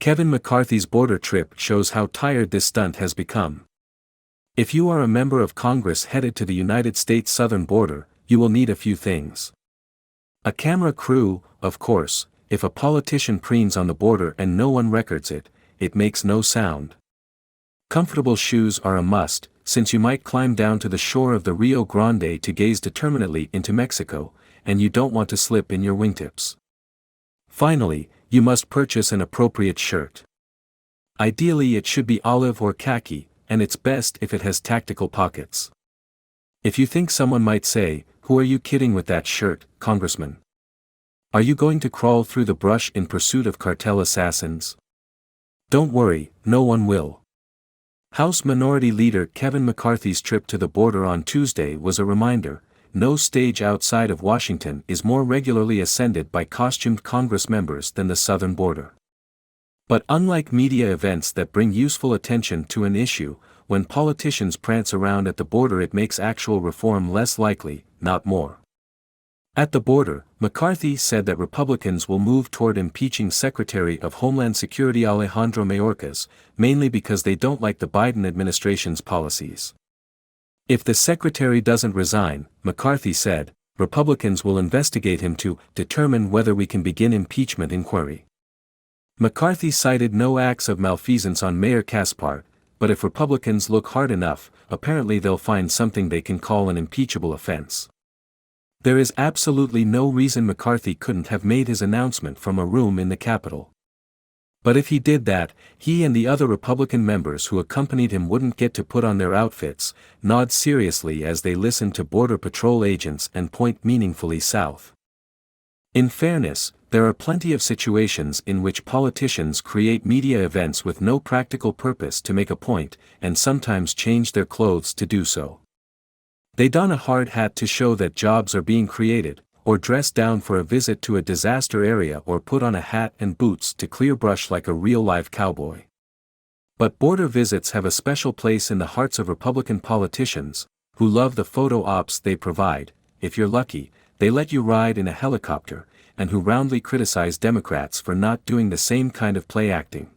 Kevin McCarthy's border trip shows how tired this stunt has become. If you are a member of Congress headed to the United States southern border, you will need a few things. A camera crew, of course. If a politician preens on the border and no one records it, it makes no sound. Comfortable shoes are a must, since you might climb down to the shore of the Rio Grande to gaze determinedly into Mexico, and you don't want to slip in your wingtips. Finally, you must purchase an appropriate shirt. Ideally it should be olive or khaki, and it's best if it has tactical pockets. If you think someone might say, "Who are you kidding with that shirt, Congressman? Are you going to crawl through the brush in pursuit of cartel assassins?" Don't worry, no one will. House Minority Leader Kevin McCarthy's trip to the border on Tuesday was a reminder: no stage outside of Washington is more regularly ascended by costumed Congress members than the southern border. But unlike media events that bring useful attention to an issue, when politicians prance around at the border it makes actual reform less likely, not more. At the border, McCarthy said that Republicans will move toward impeaching Secretary of Homeland Security Alejandro Mayorkas, mainly because they don't like the Biden administration's policies. If the secretary doesn't resign, McCarthy said, Republicans will investigate him to determine whether we can begin impeachment inquiry. McCarthy cited no acts of malfeasance on Mayorkas' part, but if Republicans look hard enough, apparently they'll find something they can call an impeachable offense. There is absolutely no reason McCarthy couldn't have made his announcement from a room in the Capitol. But if he did that, he and the other Republican members who accompanied him wouldn't get to put on their outfits, nod seriously as they listen to Border Patrol agents and point meaningfully south. In fairness, there are plenty of situations in which politicians create media events with no practical purpose to make a point, and sometimes change their clothes to do so. They don a hard hat to show that jobs are being created, or dress down for a visit to a disaster area, or put on a hat and boots to clear brush like a real-life cowboy. But border visits have a special place in the hearts of Republican politicians, who love the photo ops they provide. If you're lucky, they let you ride in a helicopter, and who roundly criticize Democrats for not doing the same kind of play acting.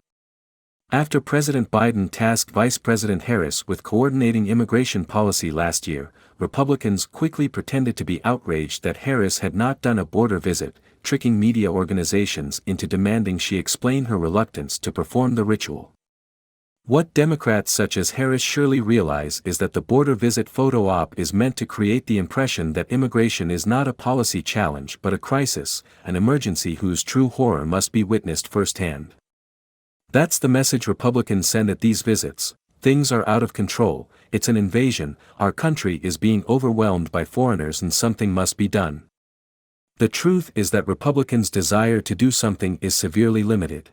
After President Biden tasked Vice President Harris with coordinating immigration policy last year, Republicans quickly pretended to be outraged that Harris had not done a border visit, tricking media organizations into demanding she explain her reluctance to perform the ritual. What Democrats such as Harris surely realize is that the border visit photo op is meant to create the impression that immigration is not a policy challenge but a crisis, an emergency whose true horror must be witnessed firsthand. That's the message Republicans send at these visits: things are out of control, it's an invasion, our country is being overwhelmed by foreigners and something must be done. The truth is that Republicans' desire to do something is severely limited.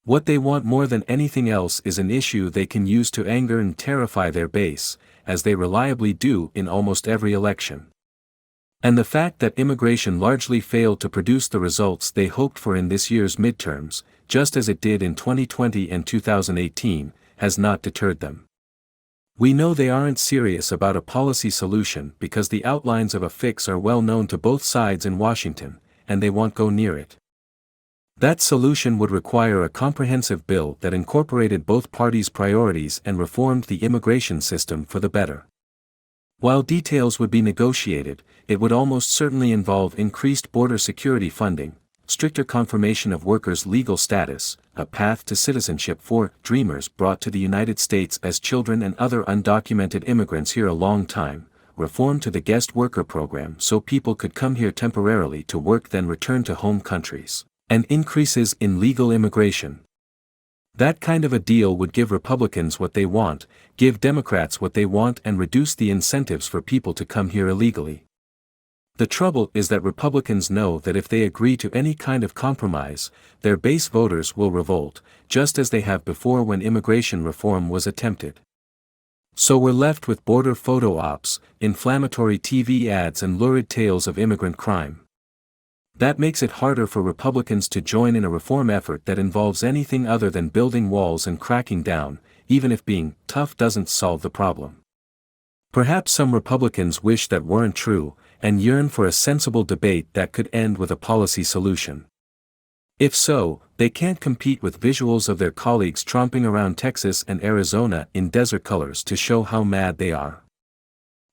What they want more than anything else is an issue they can use to anger and terrify their base, as they reliably do in almost every election. And the fact that immigration largely failed to produce the results they hoped for in this year's midterms, just as it did in 2020 and 2018, has not deterred them. We know they aren't serious about a policy solution because the outlines of a fix are well known to both sides in Washington, and they won't go near it. That solution would require a comprehensive bill that incorporated both parties' priorities and reformed the immigration system for the better. While details would be negotiated, it would almost certainly involve increased border security funding, stricter confirmation of workers' legal status, a path to citizenship for dreamers brought to the United States as children and other undocumented immigrants here a long time, reform to the guest worker program so people could come here temporarily to work then return to home countries, and increases in legal immigration. That kind of a deal would give Republicans what they want, give Democrats what they want, and reduce the incentives for people to come here illegally. The trouble is that Republicans know that if they agree to any kind of compromise, their base voters will revolt, just as they have before when immigration reform was attempted. So we're left with border photo ops, inflammatory TV ads, and lurid tales of immigrant crime. That makes it harder for Republicans to join in a reform effort that involves anything other than building walls and cracking down, even if being tough doesn't solve the problem. Perhaps some Republicans wish that weren't true, and yearn for a sensible debate that could end with a policy solution. If so, They can't compete with visuals of their colleagues tromping around Texas and Arizona in desert colors to show how mad they are.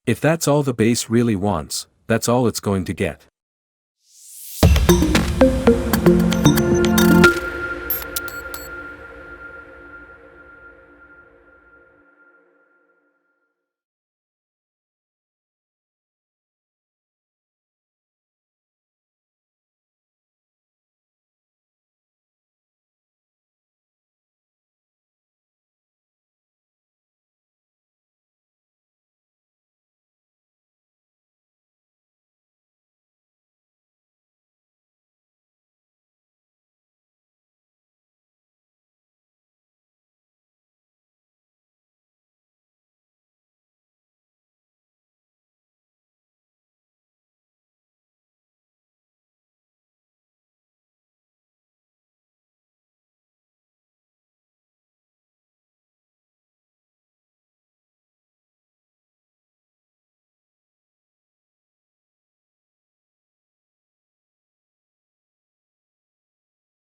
If that's all the base really wants, that's all it's going to get.